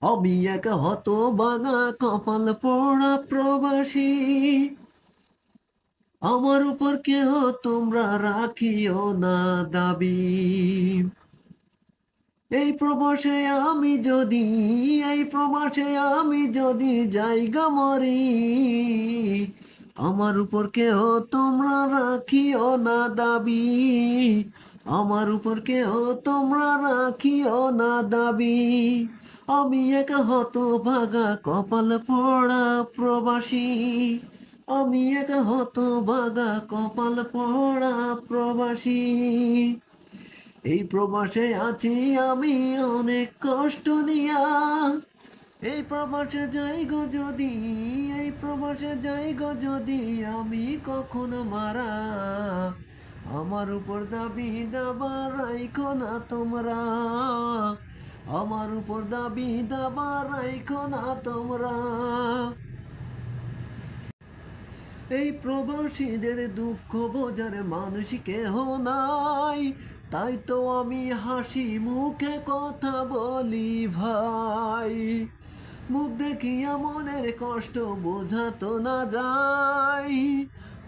আমি এক হতভাগা কপাল পোড়া প্রবাসী, আমার উপর কেহ তোমরা রাখিও না দাবি। এই প্রবাসে আমি যদি, এই প্রবাসে আমি যদি জায়গা মরি, আমার উপর কেহ তোমরা রাখিও না দাবি। আমার উপর কেহ তোমরা রাখিও না দাবি। আমি এক হতভাগা কপাল পোড়া প্রবাসী, আমি এক হতভাগা কপাল পোড়া প্রবাসী। এই প্রবাসে আছি আমি অনেক কষ্ট নিয়া, এই প্রবাসে যাই গো যদি, এই প্রবাসে যাই গো যদি আমি কখনো মারা, আমার উপর দাবি দাবা রাইখো না তোমরা, আমার উপর দাবি দাবা রাইখো না তোমরা। এই প্রবাসীদের দুঃখ বোঝার মানুষ কেহ নাই, তাই তো আমি হাসি মুখে কথা বলি ভাই। মুখ দেখিয়া মনের কষ্ট বোঝাতো না যায়,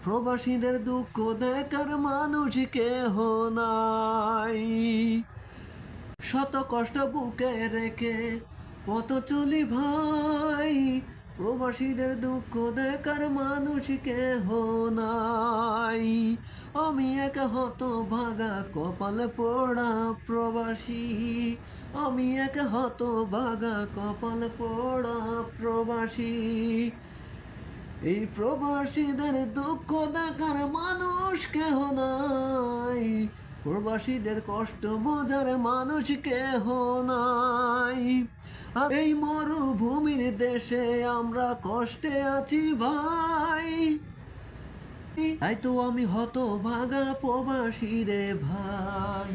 প্রবাসীদের দুঃখ দেখার মানুষ কেহ নাই। শত কষ্ট বুকে রেখে পথ চলি ভাই, প্রবাসীদের দুঃখ দেখার মানুষ কেহ নাই। আমি এক হতভাগা কপাল পোড়া প্রবাসী, আমি এক হতভাগা কপাল পোড়া প্রবাসী। এই প্রবাসীদের দুঃখ দেখার মানুষ কেহ নাই, প্রবাসীদের কষ্ট বোঝার মানুষ কেহ নাই। আর এই মরুভূমির দেশে আমরা কষ্টে আছি ভাই, তাই তো আমি হতভাগা প্রবাসী রে ভাই।